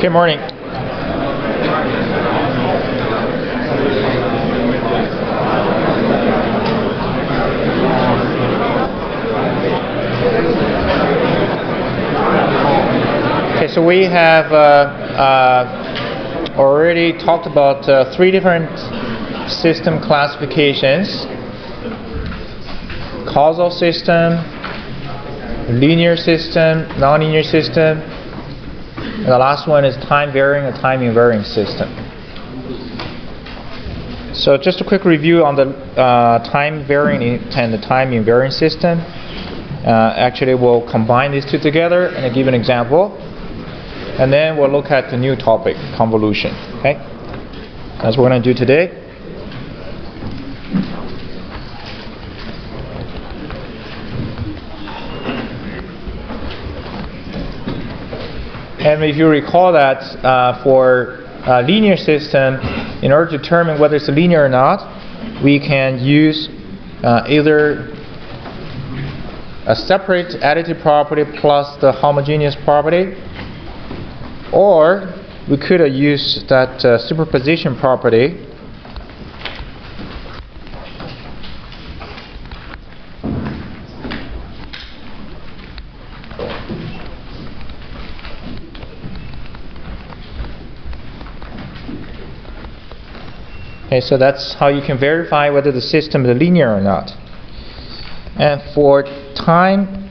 Good morning. Okay, so we have already talked about three different system classifications: causal system, linear system, nonlinear system, and the last one is time-varying or time-invariant system. So just a quick review on the time-varying and the time-invariant system. Actually, we'll combine these two together and give an example. And then we'll look at the new topic, convolution. Okay? That's what we're going to do today. And if you recall that for a linear system, in order to determine whether it's linear or not, we can use either a separate additive property plus the homogeneous property, or we could use that superposition property. Okay, so that's how you can verify whether the system is linear or not. And for time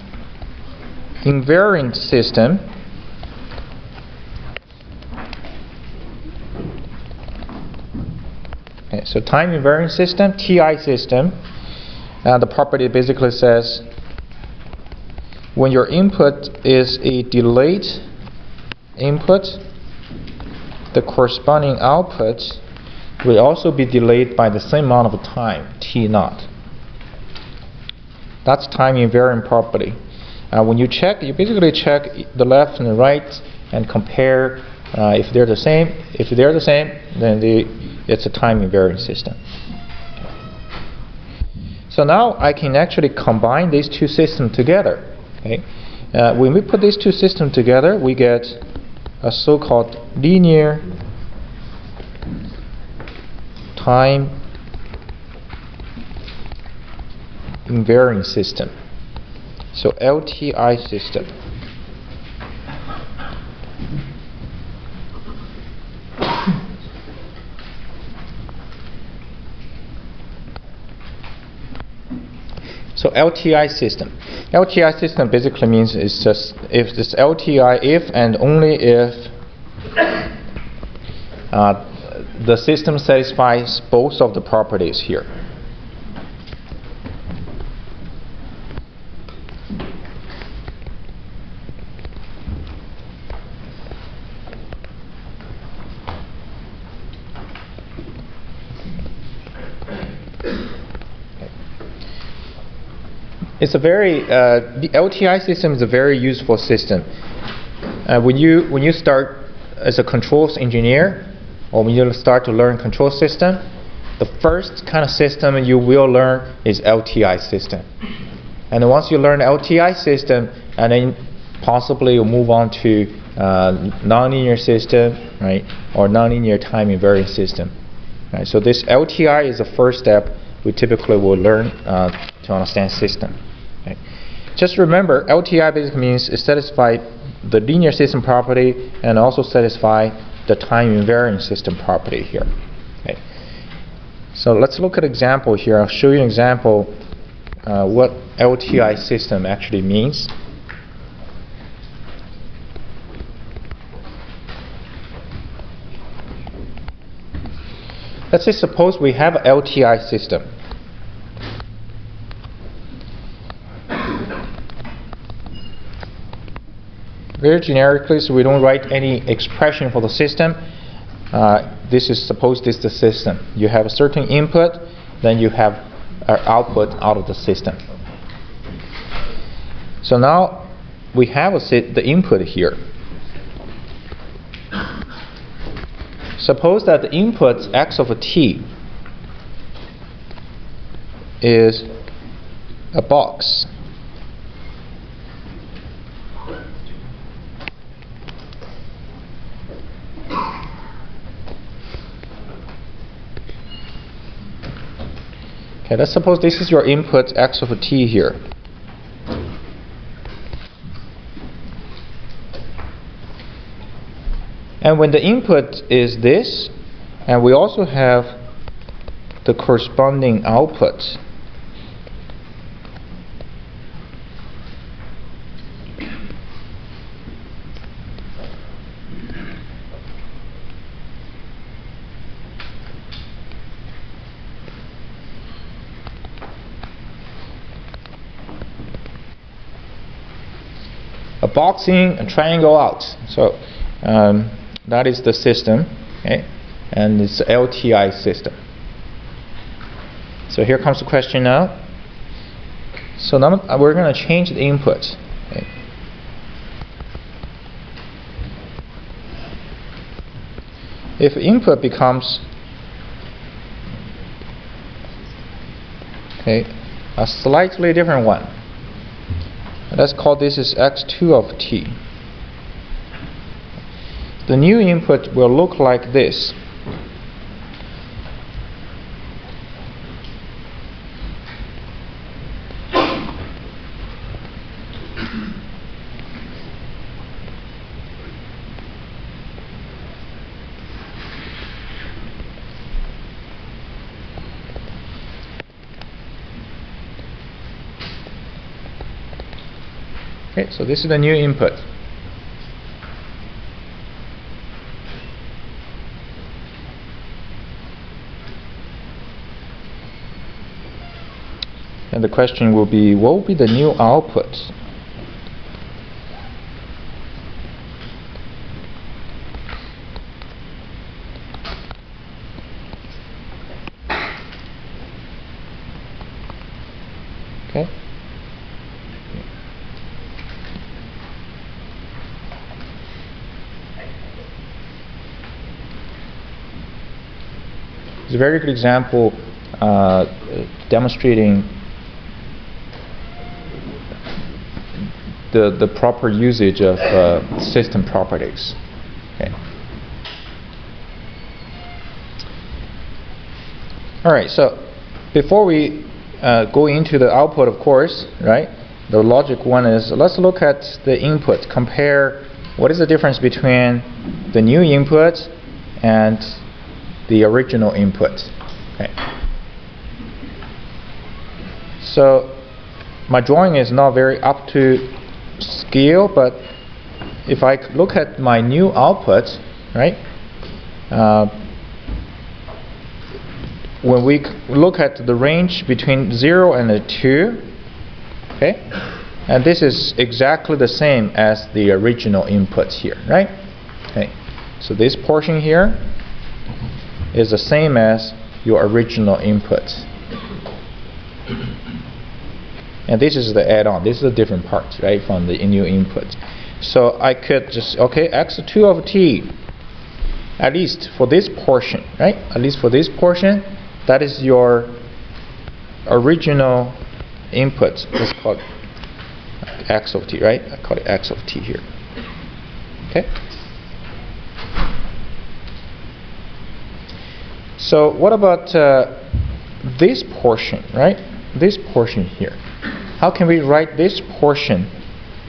invariant system, okay, so time invariant system, TI system, the property basically says when your input is a delayed input, the corresponding output will also be delayed by the same amount of time, T naught. That's time invariant property. When you check, you basically check the left and the right and compare if they're the same. If they're the same, then it's a time invariant system. So now I can actually combine these two systems together. Okay? When we put these two systems together, we get a so-called linear time invariant system. So LTI system. So LTI system. LTI system basically means it's just if this LTI if and only if the system satisfies both of the properties here. It's a very the LTI system is a very useful system. When you start as a controls engineer, or when you start to learn control system, the first kind of system you will learn is LTI system. And once you learn LTI system, and then possibly you'll move on to nonlinear system, right, or nonlinear time invariant system. Right? So this LTI is the first step we typically will learn to understand system. Okay. Just remember, LTI basically means it satisfies the linear system property and also satisfy the time invariant system property here. Okay. So let's look at an example here. I'll show you an example what LTI system actually means. Let's say suppose we have an LTI system. Very generically, so we don't write any expression for the system. This is the system. You have a certain input, then you have an output out of the system. So now we have the input here. Suppose that the input x of t is a box. Okay, let's suppose this is your input x of t here. And when the input is this, and we also have the corresponding output, a box in, a triangle out. So that is the system, okay? And it's the LTI system. So here comes the question now. So now we're going to change the input. Okay? If input becomes a slightly different one, let's call this is x2 of t. The new input will look like this. Okay, so this is the new input. And the question will be, what will be the new output? Okay. It's a very good example demonstrating the proper usage of system properties. Okay. All right. So before we go into the output, of course, right? The logic one is, let's look at the input. Compare what is the difference between the new input and the original input. Okay. So my drawing is not very up to scale, but if I look at my new output, right? When we look at the range between 0 and 2, okay, and this is exactly the same as the original input here, right? Okay, so this portion here is the same as your original input. And this is the add-on. This is a different part, right, from the new input. So I could just, okay, x2 of t, at least for this portion, right? At least for this portion, that is your original input. Let's call it x of t, right? I call it x of t here. Okay? So what about this portion, right? This portion here. How can we write this portion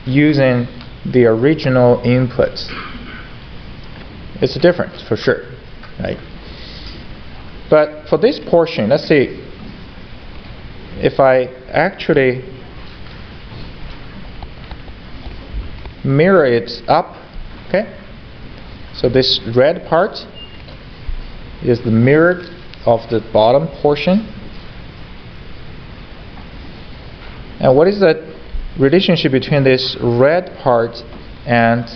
using the original input? It's different for sure, right? But for this portion, let's see, if I actually mirror it up, okay? So this red part is the mirror of the bottom portion. And what is the relationship between this red part and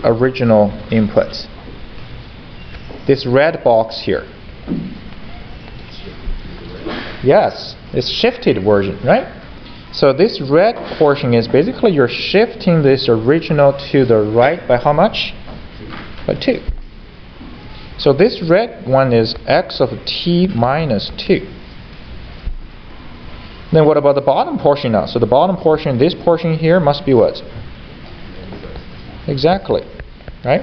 original input? This red box here. Yes, it's shifted version, right? So this red portion is basically you're shifting this original to the right by how much? By 2. So this red one is x of t minus 2. Then what about the bottom portion now? So the bottom portion, this portion here must be what? Exactly, right?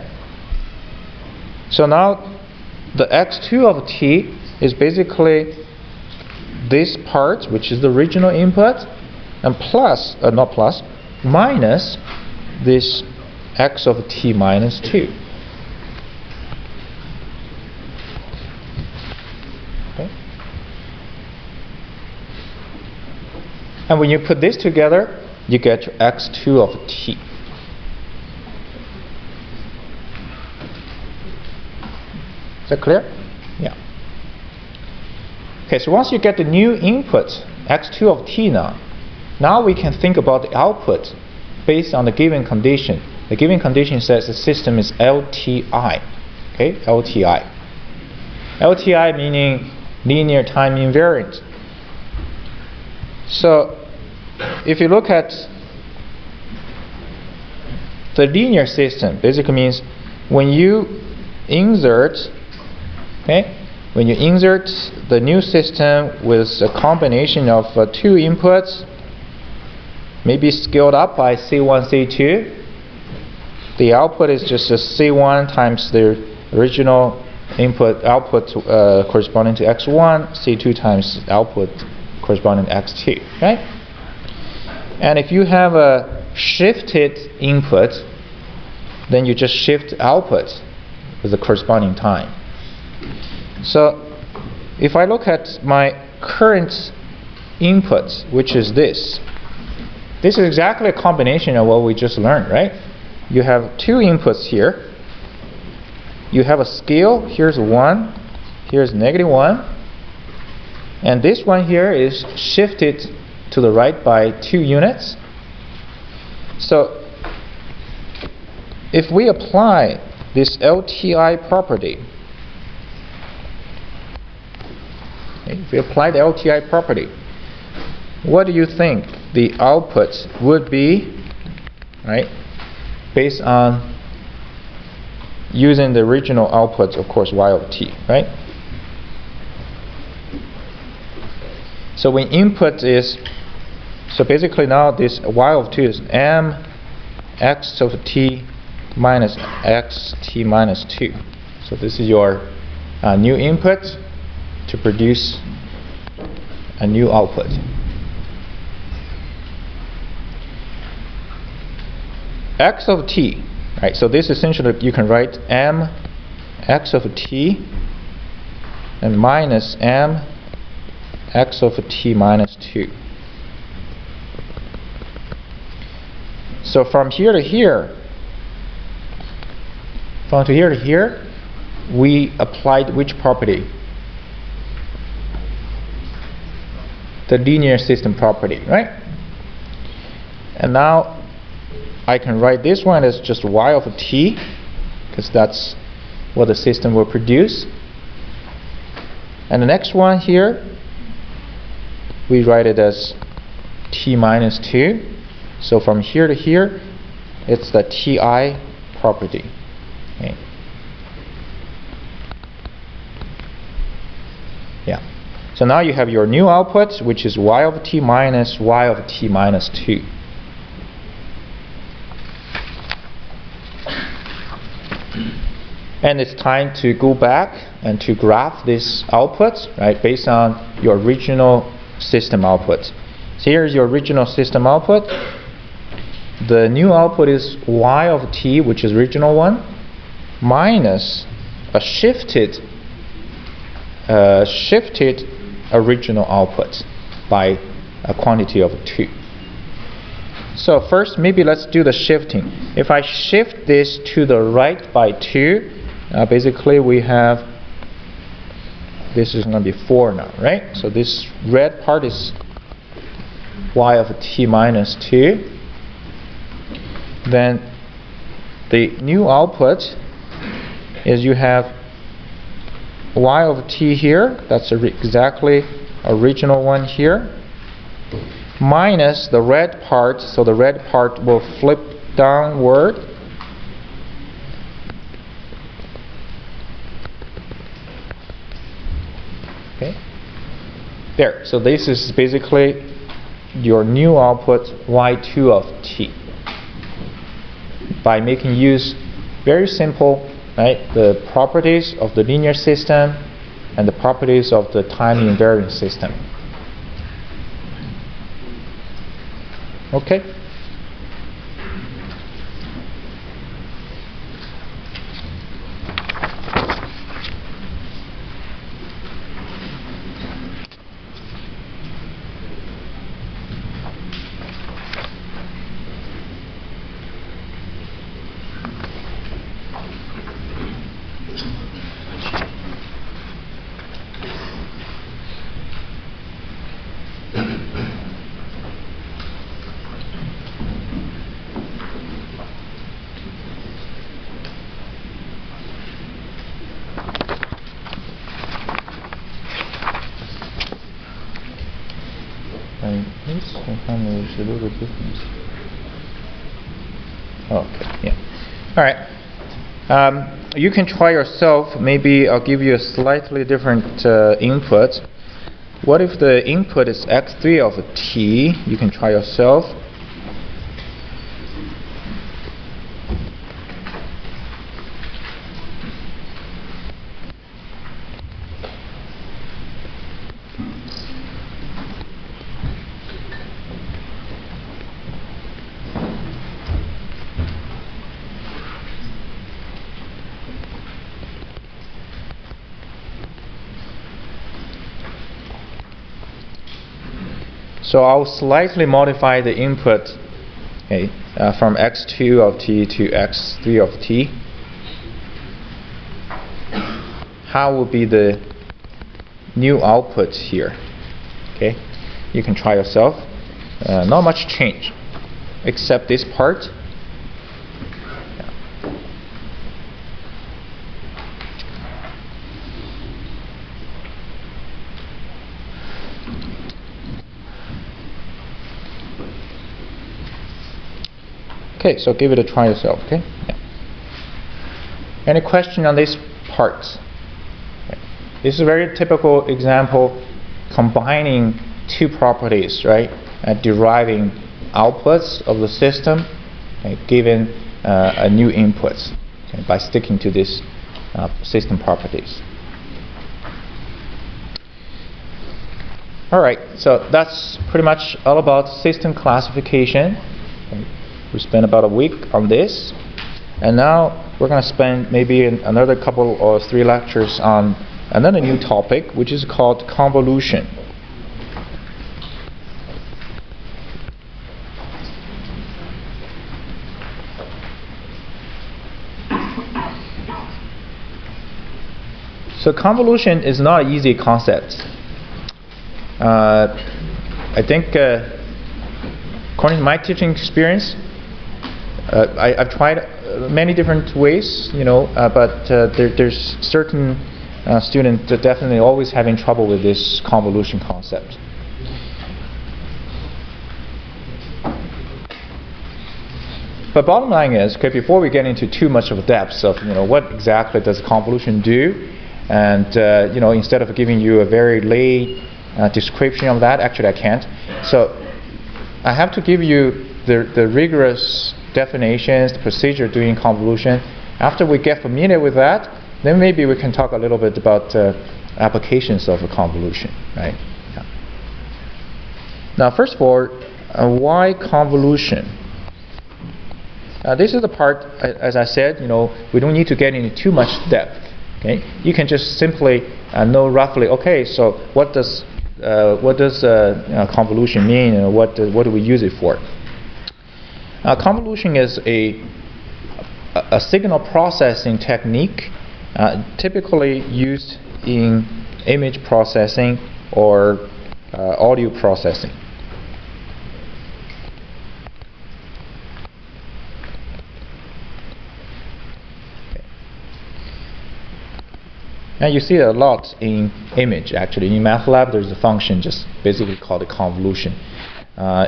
So now the x2 of t is basically this part, which is the original input, and plus, not plus, minus this x of t minus 2. Okay. And when you put this together, you get your x2 of t. Is that clear? Yeah. Okay, so once you get the new input, x2 of t now we can think about the output based on the given condition. The given condition says the system is LTI. Okay, LTI. LTI meaning linear time invariant. So if you look at the linear system, basically means when you insert, okay, when you insert the new system with a combination of two inputs, maybe scaled up by C1, C2, the output is just a C1 times the original input output corresponding to x1, C2 times output corresponding to x2, right? And if you have a shifted input, then you just shift output with the corresponding time. So if I look at my current input, which is this is exactly a combination of what we just learned, right? You have two inputs here. You have a scale, here's 1, here's -1, and this one here is shifted to the right by 2 units. So if we apply this LTI property, if we apply the LTI property, what do you think the output would be, right, based on using the original output, of course, y of t, right? So when input is, so basically now this y of t is m x of t minus x t minus 2. So this is your new input to produce a new output. X of t, right? So this essentially you can write m x of t and minus m x of t minus 2. So from here to here, we applied which property? The linear system property, right? And now I can write this one as just y of t, because that's what the system will produce. And the next one here, we write it as t minus 2. So from here to here, it's the ti property. Okay. Yeah. So now you have your new output, which is y of t minus y of t minus 2. And it's time to go back and to graph this output, right, based on your original system output. So here's your original system output. The new output is y of t, which is original one, minus a shifted original output by a quantity of 2. So first, maybe let's do the shifting. If I shift this to the right by 2, basically we have, this is going to be 4 now, right? So this red part is y of t minus 2. Then the new output is you have y of t here, that's exactly original one here, minus the red part, so the red part will flip downward, okay, there. So this is basically your new output y2 of t. By making use, very simple, right, the properties of the linear system and the properties of the time invariant system. Okay. Okay, yeah. All right. You can try yourself. Maybe I'll give you a slightly different input. What if the input is x3 of t? You can try yourself. So I'll slightly modify the input, okay, from x2 of t to x3 of t. How will be the new output here? Okay, you can try yourself. Not much change, except this part. Okay, so give it a try yourself, okay? Yeah. Any question on this part? Okay. This is a very typical example combining two properties, right? Deriving outputs of the system, okay, given a new input, okay, by sticking to this system properties. Alright, so that's pretty much all about system classification. Okay. We spent about a week on this, and now we're going to spend maybe another couple or 3 lectures on another new topic, which is called convolution. So convolution is not an easy concept. I think, according to my teaching experience, I've tried many different ways, but there's certain students that definitely always having trouble with this convolution concept. But bottom line is, okay, before we get into too much of a depth of what exactly does convolution do, and instead of giving you a very lay description of that, actually I can't. So I have to give you the rigorous definitions, the procedure doing convolution. After we get familiar with that, then maybe we can talk a little bit about applications of a convolution, right? Yeah. Now, first of all, why convolution? This is the part, as I said, we don't need to get into too much depth. Okay, you can just simply know roughly. Okay, so what does convolution mean, and what do we use it for? Convolution is a signal processing technique typically used in image processing or audio processing. Okay. Now you see it a lot in image. Actually, in MATLAB, there's a function just basically called a convolution.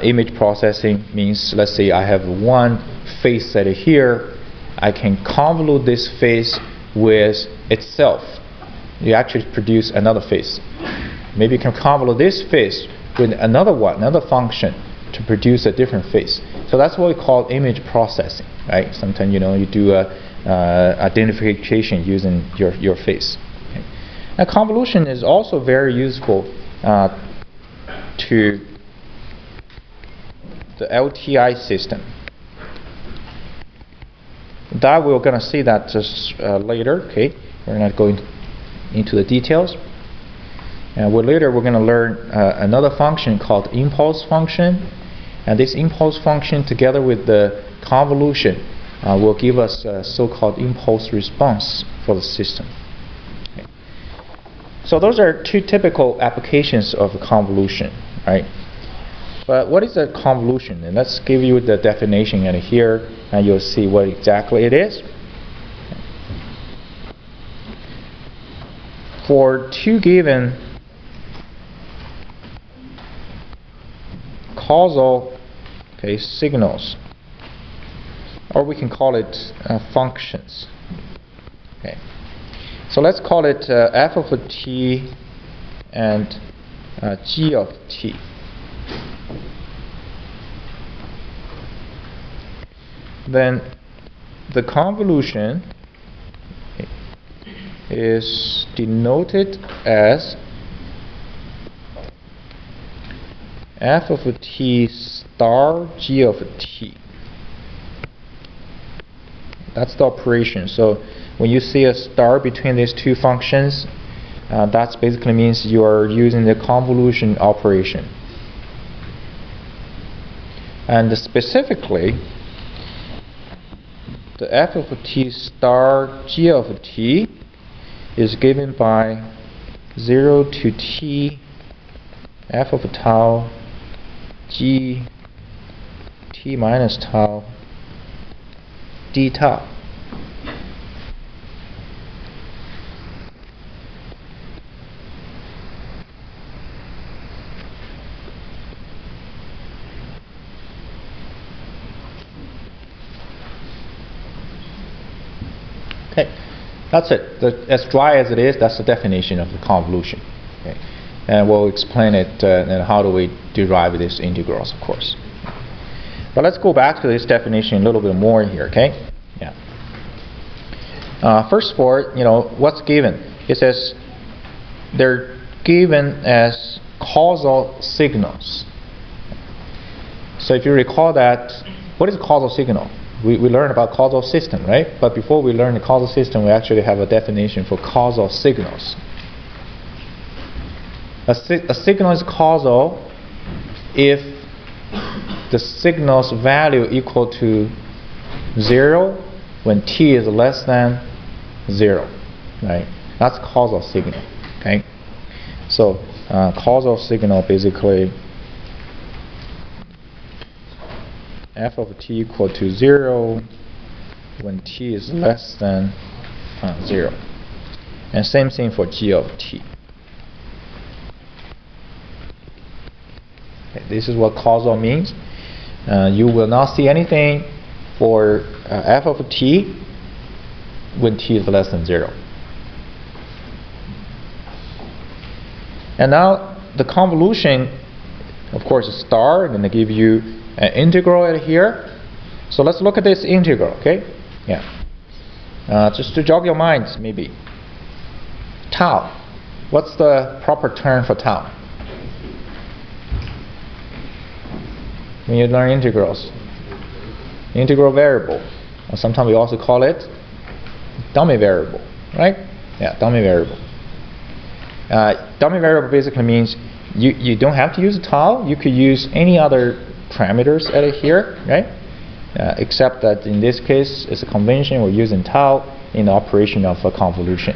Image processing means, let's say I have one face set here, I can convolute this face with itself. You actually produce another face. Maybe you can convolute this face with another one, another function, to produce a different face. So that's what we call image processing, right? Sometimes you do identification using your face. Okay. Now convolution is also very useful to the LTI system. That we're going to see that just later. Okay, we're not going into the details. And later we're going to learn another function called impulse function, and this impulse function together with the convolution will give us a so-called impulse response for the system. Okay. So those are two typical applications of convolution, right? But what is a convolution? And let's give you the definition in here, and you'll see what exactly it is. For two given causal signals, or we can call it functions. Okay. So let's call it f of t and g of t. Then the convolution is denoted as f of t star g of t. That's the operation. So when you see a star between these two functions, that basically means you are using the convolution operation. And specifically, the f of t star g of t is given by 0 to t f of tau g t minus tau d tau. Okay, that's it. As dry as it is, that's the definition of the convolution. Okay. And we'll explain it and how do we derive these integrals, of course. But let's go back to this definition a little bit more here, okay? Yeah. First of all, what's given? It says they're given as causal signals. So if you recall that, what is a causal signal? We learned about causal system, right? But before we learn the causal system, we actually have a definition for causal signals. A signal is causal if the signal's value equal to 0 when t is less than 0, right? That's causal signal, okay? So causal signal basically f of t equal to 0 when t is less than 0. And same thing for g of t. Okay, this is what causal means. You will not see anything for f of t when t is less than 0. And now the convolution, of course, is star, and then they give you an integral right here. So let's look at this integral, okay? Yeah. Just to jog your minds, maybe. Tau. What's the proper term for tau? When you learn integrals. Integral variable. Or sometimes we also call it dummy variable, right? Yeah, dummy variable. Dummy variable basically means you don't have to use tau. You could use any other parameters at here, right? Except that in this case, it's a convention. We're using tau in the operation of a convolution.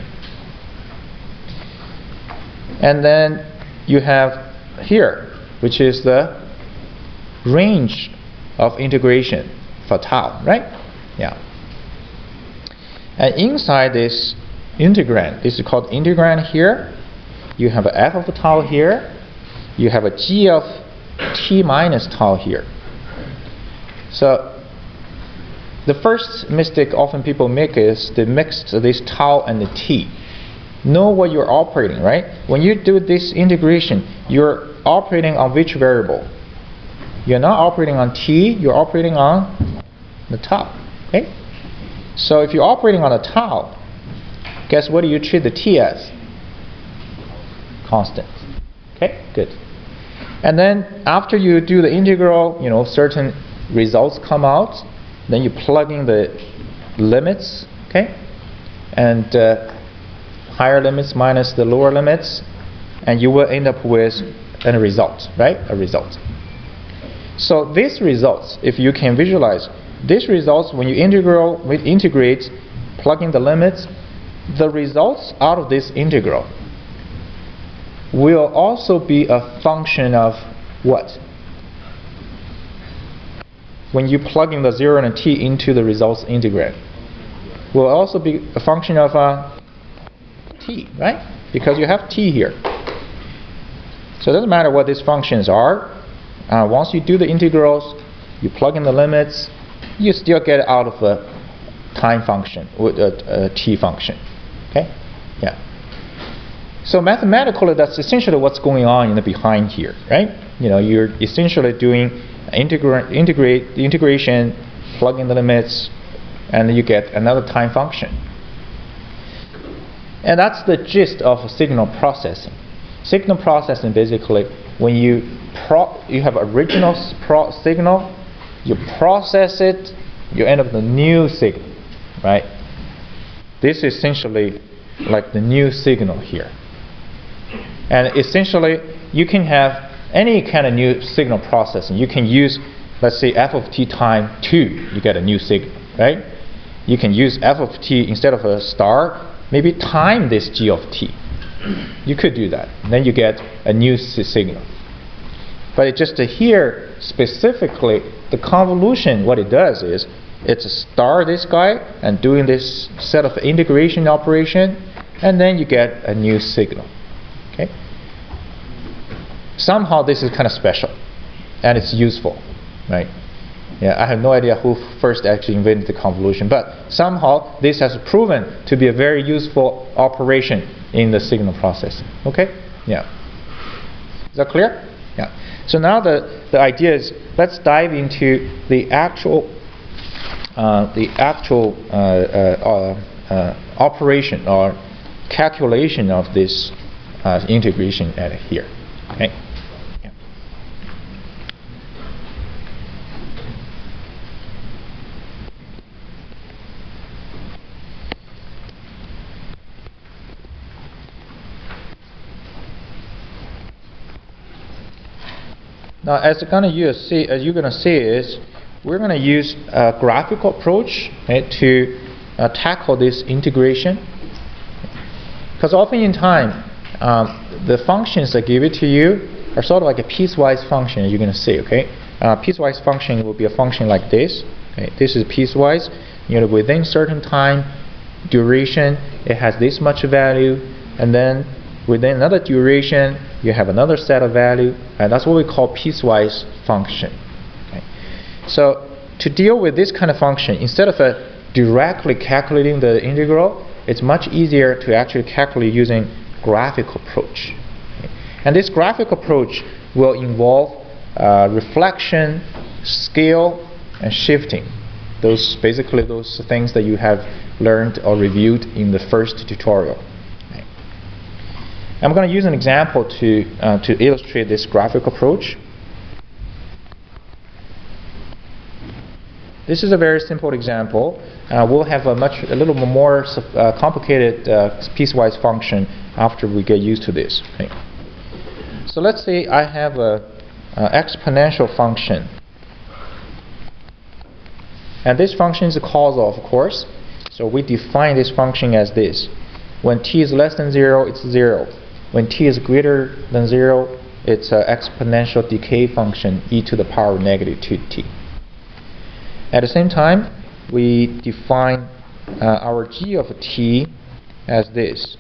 And then you have here, which is the range of integration for tau, right? Yeah. And inside this integrand, this is called integrand here. You have a f of tau here. You have a g of t minus tau here. So the first mistake often people make is they mix this tau and the t. Know what you're operating, right? When you do this integration, you're operating on which variable? You're not operating on t, you're operating on the tau. Okay? So if you're operating on the tau, guess what do you treat the t as? Constant. Okay, good. And then after you do the integral, certain results come out. Then you plug in the limits, okay? And higher limits minus the lower limits, and you will end up with a result, right? A result. So these results, if you can visualize, these results when you integrate, plug in the limits, the results out of this integral will also be a function of what? When you plug in the 0 and t into the results integral, will also be a function of t, right? Because you have t here. So it doesn't matter what these functions are. Once you do the integrals, you plug in the limits, you still get out of a time function with a t function. Okay? Yeah. So mathematically, that's essentially what's going on in the behind here, right? You're essentially doing integration, plug in the limits, and then you get another time function. And that's the gist of signal processing. Signal processing basically, when you have original signal, you process it, you end up with a new signal, right? This is essentially like the new signal here. And essentially, you can have any kind of new signal processing. You can use, let's say, f of t time 2, you get a new signal, right? You can use f of t instead of a star, maybe time this g of t. You could do that. And then you get a new signal. But it just here, specifically, the convolution, what it does is, it's a star this guy and doing this set of integration operation, and then you get a new signal. Okay? Somehow this is kind of special, and it's useful, right? Yeah, I have no idea who first actually invented the convolution, but somehow this has proven to be a very useful operation in the signal processing. Okay? Yeah. Is that clear? Yeah. So now the idea is, let's dive into the actual operation or calculation of this integration at here. Okay. Yeah. Now, as you're going to see is, we're going to use a graphical approach, right, to tackle this integration. Because often in time, the functions that give it to you are sort of like a piecewise function, as you're going to see. Okay, piecewise function will be a function like this. Okay? This is piecewise. Within certain time duration, it has this much value, and then within another duration, you have another set of value, and that's what we call piecewise function. Okay? So to deal with this kind of function, instead of directly calculating the integral, it's much easier to actually calculate using graphical approach. Okay? And this graphical approach will involve reflection, scale, and shifting. Those basically those things that you have learned or reviewed in the first tutorial. Okay? I'm going to use an example to illustrate this graphical approach. This is a very simple example. We'll have a little more complicated piecewise function after we get used to this. Okay. So let's say I have an exponential function, and this function is causal, of course. So we define this function as this: when t is less than 0, it's 0. When t is greater than 0, it's an exponential decay function, e to the power negative 2t. At the same time, we define our g of t as this.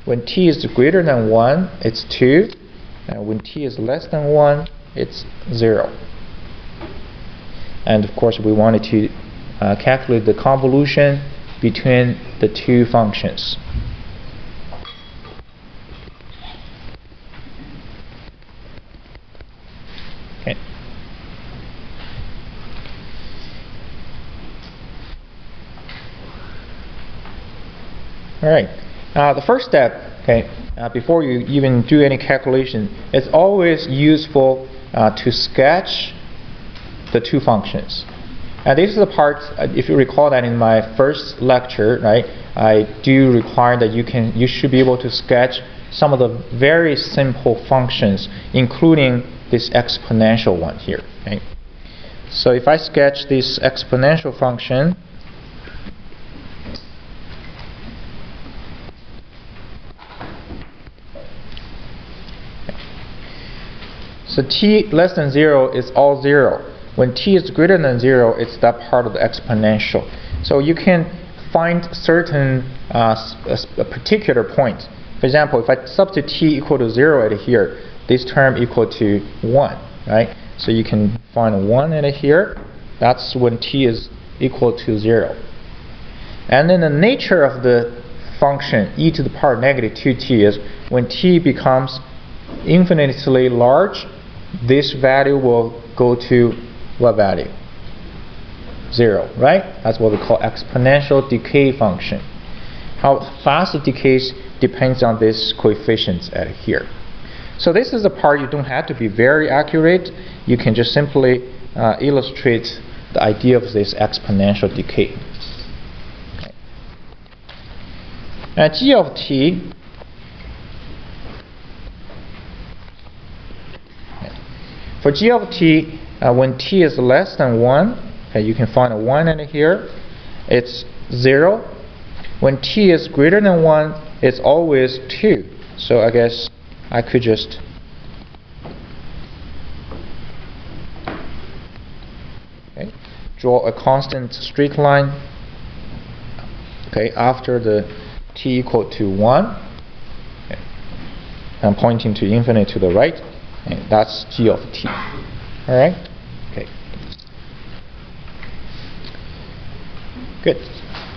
When t is greater than 1, it's 2. And when t is less than 1, it's 0. And of course, we wanted to calculate the convolution between the two functions. Okay. All right. The first step, okay, before you even do any calculation, it's always useful to sketch the two functions. And this is the part, if you recall that in my first lecture, right, I do require that you should be able to sketch some of the very simple functions, including this exponential one here. Okay? So if I sketch this exponential function, so t less than 0 is all 0. When t is greater than 0, it's that part of the exponential. So you can find certain a particular point. For example, if I substitute t equal to 0 at here, this term equal to 1, right? So you can find 1 at here. That's when t is equal to 0. And then the nature of the function e to the power negative 2t is when t becomes infinitely large, this value will go to what value? 0, right? That's what we call exponential decay function. How fast it decays depends on this coefficients at here. So this is the part you don't have to be very accurate. You can just simply illustrate the idea of this exponential decay. Okay. Now g of t, for g of t, when t is less than 1, okay, you can find a 1 in here, it's 0. When t is greater than 1, it's always 2. So I guess I could just draw a constant straight line, okay, after the t equal to 1. Okay. I'm pointing to infinite to the right, and that's g of t. All right? Okay. Good.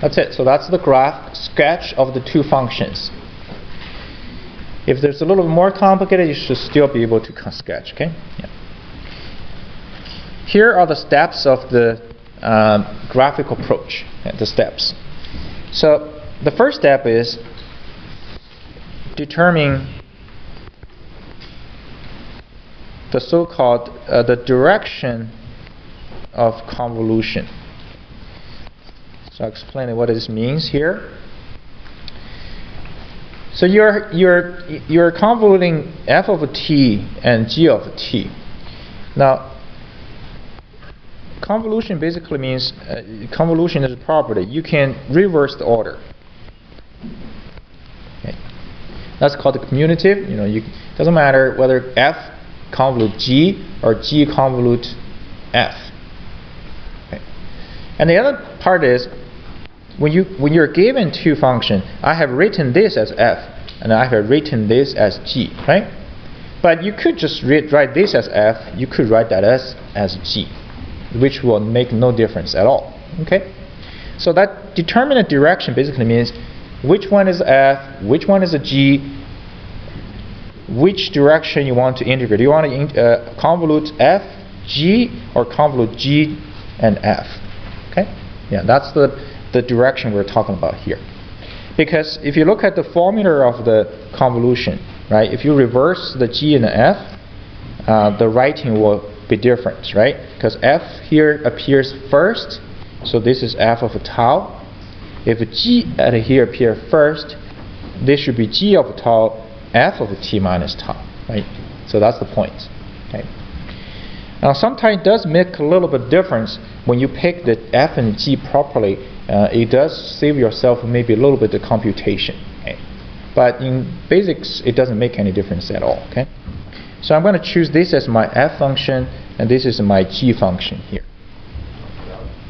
That's it. So that's the graph sketch of the two functions. If there's a little more complicated, you should still be able to sketch. Okay. Yeah. Here are the steps of the graphical approach. The steps. So the first step is determining the so-called the direction of convolution. So I'll explain what this means here. So you're convoluting f of t and g of t. Now, convolution basically means convolution is a property. You can reverse the order. Okay. That's called the commutative. You know, doesn't matter whether f convolute g or g convolute f. Okay. And the other part is when you're given two functions, I have written this as f and I have written this as g, right? But you could just write this as f. You could write that as g, which will make no difference at all. Okay. So that determinate direction basically means which one is f, which one is a g, which direction you want to integrate. Do you want to convolute f, g, or convolute g and f? Okay? Yeah, that's the direction we're talking about here. Because if you look at the formula of the convolution, right? If you reverse the g and the f, the writing will be different, right? Because f here appears first, so this is f of tau. If g at here appears first, this should be g of tau, f of t minus tau, right? So that's the point. Okay. Now sometimes it does make a little bit difference when you pick the f and g properly. It does save yourself maybe a little bit of computation. Okay. But in basics, it doesn't make any difference at all. Okay. So I'm going to choose this as my f function, and this is my g function here.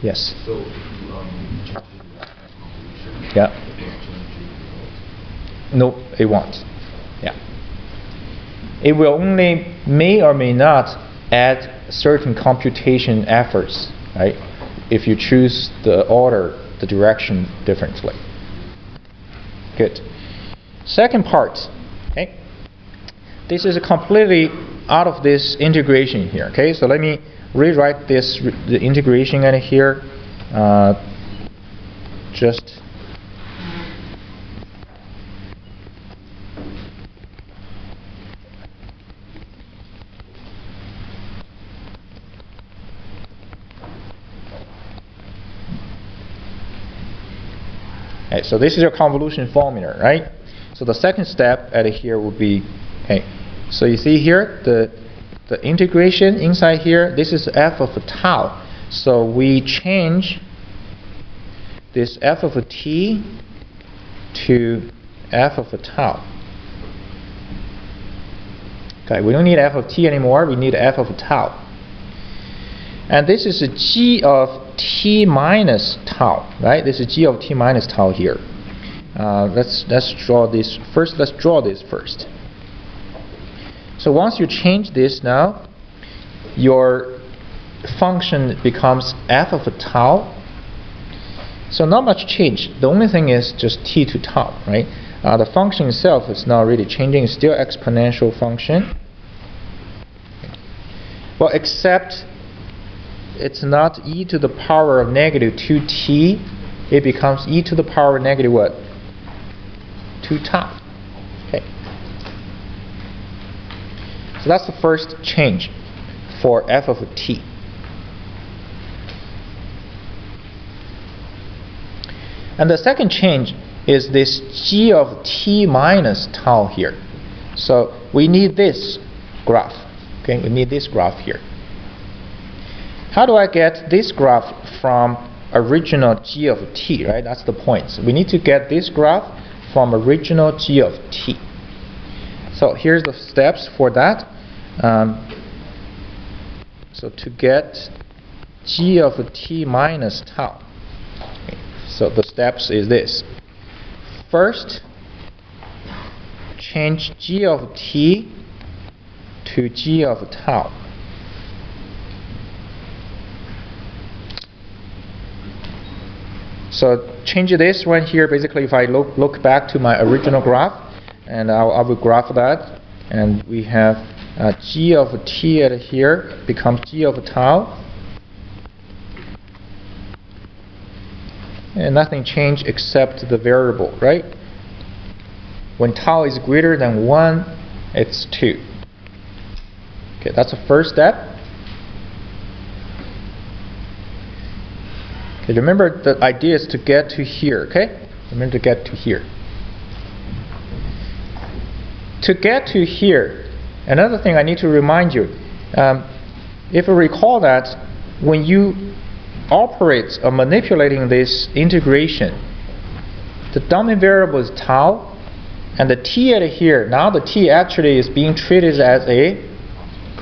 Yes. So if you yeah. No, it won't. Yeah. It will only may or may not add certain computation efforts, right? If you choose the order, the direction differently. Good. Second part. Okay. This is completely out of this integration here. Okay. So let me rewrite this the integration in here. Okay, so this is your convolution formula, right? So the second step at here would be, okay, so you see here the integration inside here, this is f of tau. So we change this f of t to f of tau. Okay, we don't need f of t anymore, we need f of tau. And this is a g of t minus tau, right? This is g of t minus tau here. Let's draw this first. Let's draw this first. So once you change this now, your function becomes f of tau. So not much change. The only thing is just t to tau, right? The function itself is not really changing. It's still exponential function. Well, except it's not e to the power of negative 2t. It becomes e to the power of negative what? 2 tau. Okay. So that's the first change for f of t. And the second change is this g of t minus tau here. So we need this graph. Okay, we need this graph here. How do I get this graph from original g of t, right? That's the point. So we need to get this graph from original g of t. So here's the steps for that. So to get g of t minus tau. Okay. So the steps is this. First, change g of t to g of tau. So change this one here. Basically, if I look back to my original graph, and I will graph that, and we have g of t at here becomes g of tau, and nothing changed except the variable, right? When tau is greater than 1, it's 2. Okay, that's the first step. Okay, remember the idea is to get to here, okay? Remember to get to here. To get to here, another thing I need to remind you, if you recall that when you operate or manipulating this integration, the dominant variable is tau, and the t at here, now the t actually is being treated as a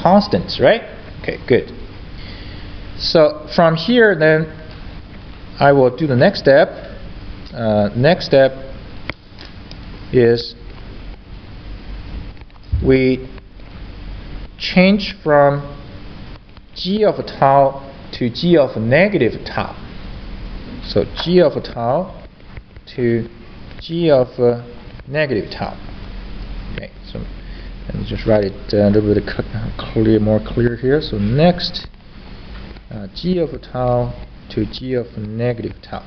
constant, right? Okay, good. So from here then, I will do the next step. Next step is we change from g of tau to g of negative tau. So g of tau to g of negative tau. Okay, so let me just write it a little bit more clear here. So next, g of tau to g of negative tau.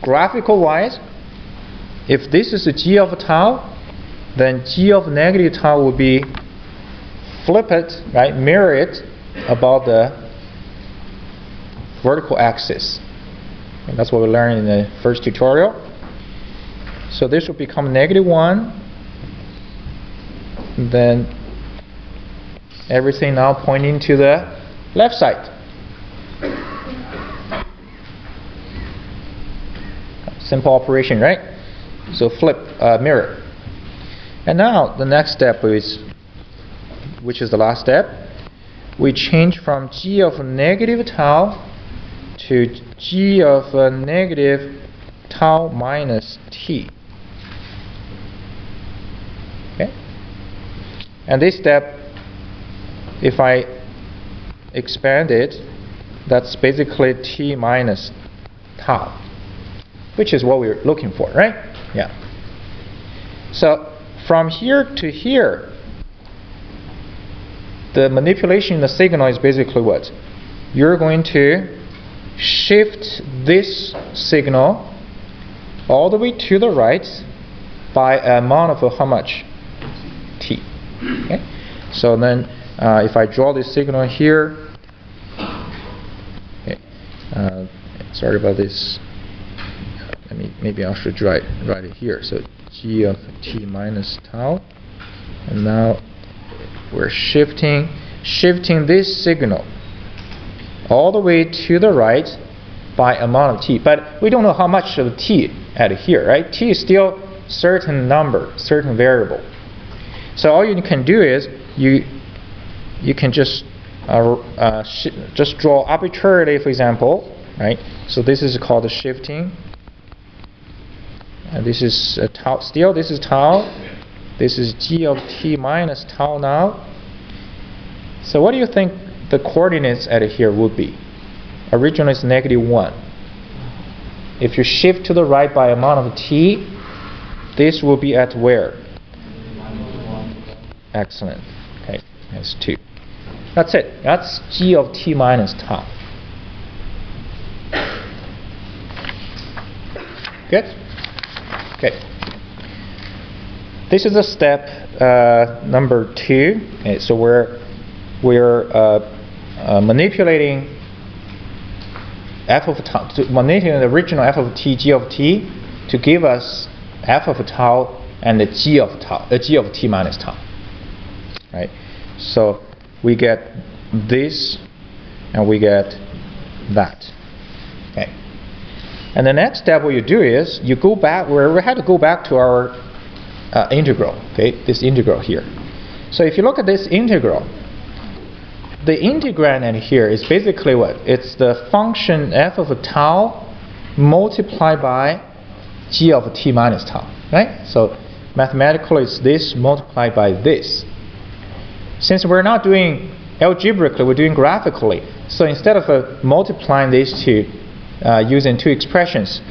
Graphical wise, if this is a g of tau, then g of negative tau will be flip it, right, mirror it about the vertical axis. And that's what we learned in the first tutorial. So this will become negative 1. Then everything now pointing to the left side. Simple operation, right? So flip, mirror. And now the next step is, which is the last step, we change from g of negative tau to g of negative tau minus t. Okay? And this step, if I expand it, that's basically t minus tau, which is what we're looking for, right? Yeah. So from here to here, the manipulation in the signal is basically what? You're going to shift this signal all the way to the right by an amount of how much? T. Okay. So then if I draw this signal here, okay, sorry about this. Maybe I should write it here. So g of t minus tau, and now we're shifting this signal all the way to the right by amount of t. But we don't know how much of t at here, right? T is still certain number, certain variable. So all you can do is you can just draw arbitrarily, for example, right? So this is called shifting, and this is tau. Still, this is tau. This is g of t minus tau now. So what do you think the coordinates at here would be? Originally it's -1. If you shift to the right by amount of t, this will be at where? Excellent. Okay, that's 2. That's it. That's g of t minus tau. Good? Okay. This is a step number 2. Okay, so we're manipulating f of tau, manipulating the original f of t, g of t, to give us f of tau and the g of t minus tau. Right. So we get this, and we get that. Okay. And the next step, what you do is you go back. We had to go back to our integral. Okay, this integral here. So if you look at this integral, the integrand in here is basically what? It's the function f of tau multiplied by g of t minus tau, right? So mathematically it's this multiplied by this. Since we're not doing algebraically, we're doing graphically. So instead of multiplying these two using two expressions,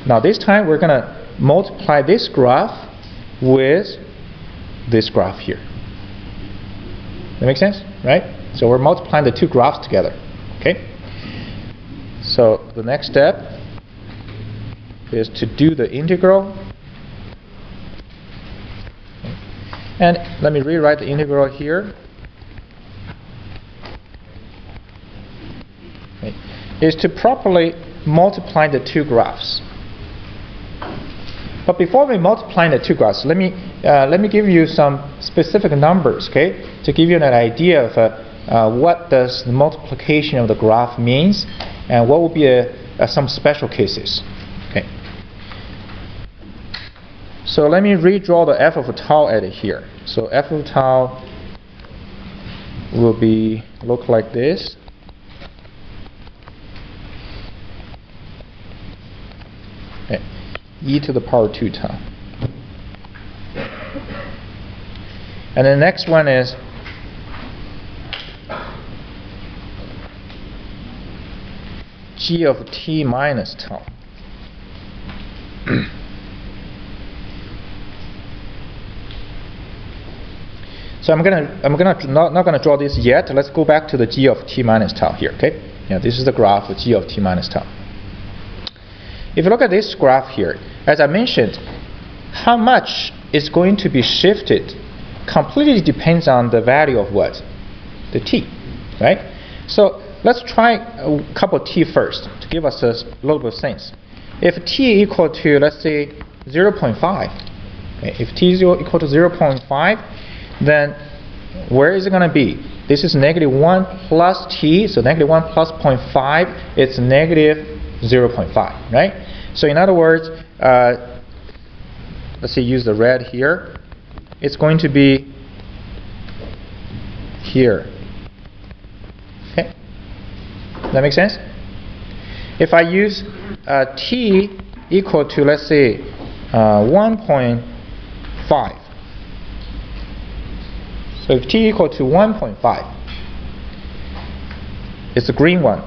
now this time we're going to multiply this graph with this graph here. That makes sense, right? So we're multiplying the two graphs together. Okay. So the next step is to do the integral. And let me rewrite the integral here. Okay. Is to properly multiply the two graphs. But before we multiply the two graphs, let me give you some specific numbers, okay, to give you an idea of what does the multiplication of the graph means, and what will be some special cases. Okay. So let me redraw the f of tau at here. So f of tau will look like this. Okay. E to the power 2 tau. And the next one is g of t minus tau. So I'm not gonna draw this yet. Let's go back to the g of t minus tau here. Okay. Yeah, this is the graph of g of t minus tau. If you look at this graph here, as I mentioned, how much is going to be shifted completely depends on the value of what? The t, right? So let's try a couple t first to give us a little bit of sense. If t equal to, let's say, 0.5, okay, if t is equal to 0.5, then where is it going to be? This is -1 plus t, so -1 plus 0.5, it's -0.5, right? So in other words, let's say use the red here. It's going to be here. Okay, that makes sense? If I use t equal to, let's say, 1.5. So if t equal to 1.5, it's the green one.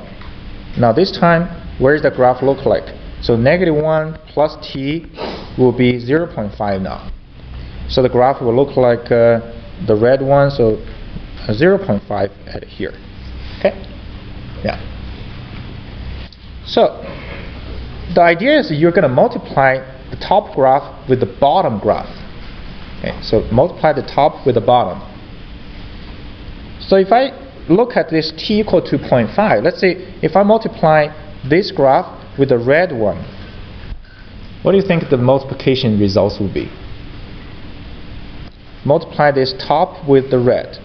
Now this time, where does the graph look like? So -1 plus t will be 0.5 now. So the graph will look like the red one, so 0.5 at here. Okay? Yeah. So the idea is you're going to multiply the top graph with the bottom graph. Okay, so multiply the top with the bottom. So if I look at this t equal to 0.5, let's say if I multiply this graph with the red one, what do you think the multiplication results will be? Multiply this top with the red.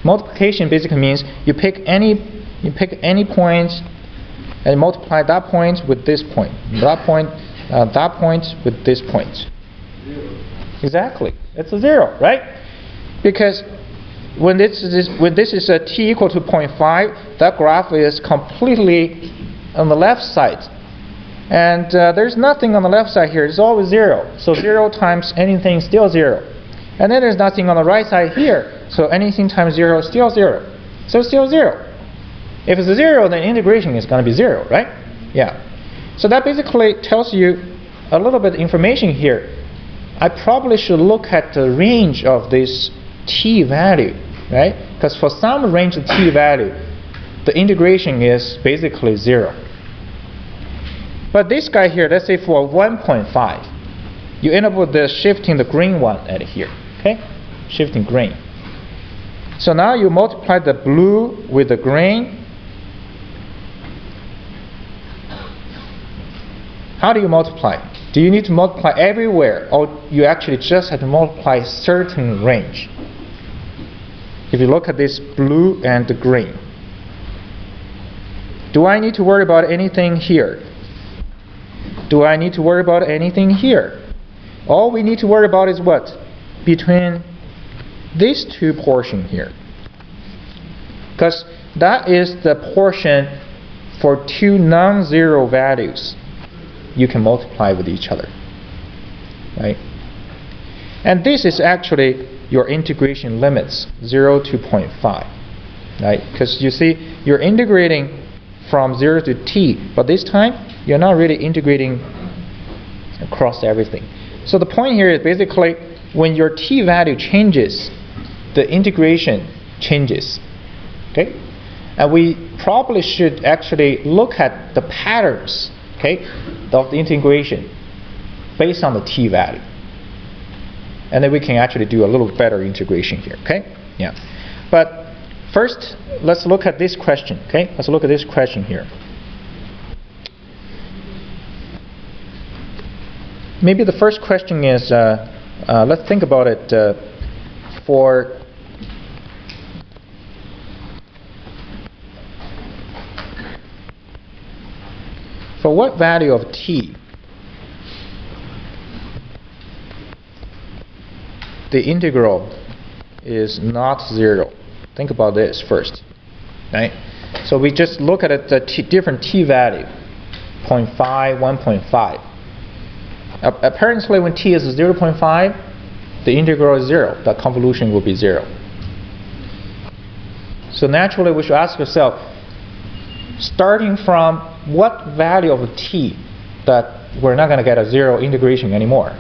Multiplication basically means you pick any point and multiply that point with this point, that point with this point. Zero. Exactly, it's a zero, right? Because when this is a t equal to 0.5, that graph is completely on the left side, and there's nothing on the left side here. It's always zero. So 0 times anything is still 0, and then there's nothing on the right side here. So anything times 0 is still 0. So it's still 0. If it's a 0, then integration is going to be 0, right? Yeah. So that basically tells you a little bit of information here. I probably should look at the range of this t value, right? Because for some range of t value, the integration is basically 0. But this guy here, let's say for 1.5, you end up with the shifting the green one at here, okay? Shifting green. So now you multiply the blue with the green. How do you multiply? Do you need to multiply everywhere, or you actually just have to multiply certain range? If you look at this blue and the green, do I need to worry about anything here? Do I need to worry about anything here? All we need to worry about is what? Between these two portions here. Because that is the portion for two non-zero values you can multiply with each other, right? And this is actually your integration limits, 0 to 0.5, right? Because you see, you're integrating from 0 to t, but this time you're not really integrating across everything. So the point here is basically when your t value changes, the integration changes, okay? And we probably should actually look at the patterns, okay, of the integration based on the t value. And then we can actually do a little better integration here, okay? Yeah. But first, let's look at this question, okay? Let's look at this question here. Maybe the first question is, let's think about it for what value of t the integral is not 0. Think about this first, right? So we just look at it, the different t value, 0.5, 1.5. Apparently when t is 0.5, the integral is 0. The convolution will be 0. So naturally we should ask yourself, starting from what value of t that we're not going to get a 0 integration anymore?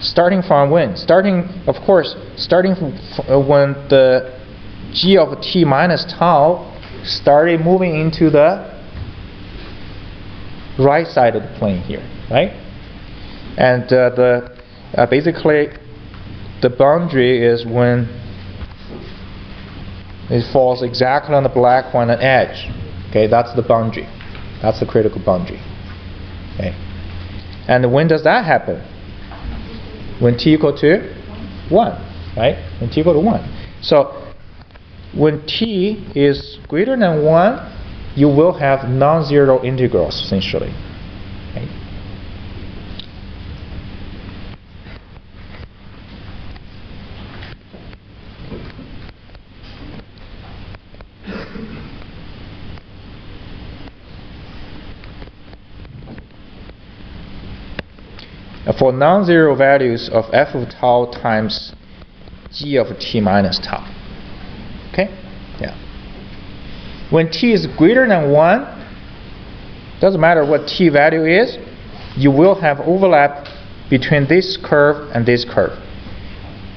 Starting from when? Of course, starting from when the g of t minus tau started moving into the right side of the plane here, right? And basically the boundary is when it falls exactly on the black one edge. Okay, that's the boundary. That's the critical boundary. Okay. And when does that happen? When t equal to 1, right? When t equal to 1. So when t is greater than 1, you will have non-zero integrals essentially. Okay. For non-zero values of f of tau times g of t minus tau. Okay? Yeah. When t is greater than 1, doesn't matter what t value is, you will have overlap between this curve and this curve.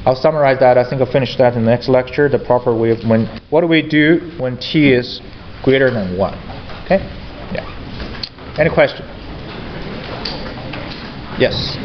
I'll summarize that. I think I'll finish that in the next lecture, the proper way of what do we do when t is greater than 1. Okay? Yeah. Any question? Yes.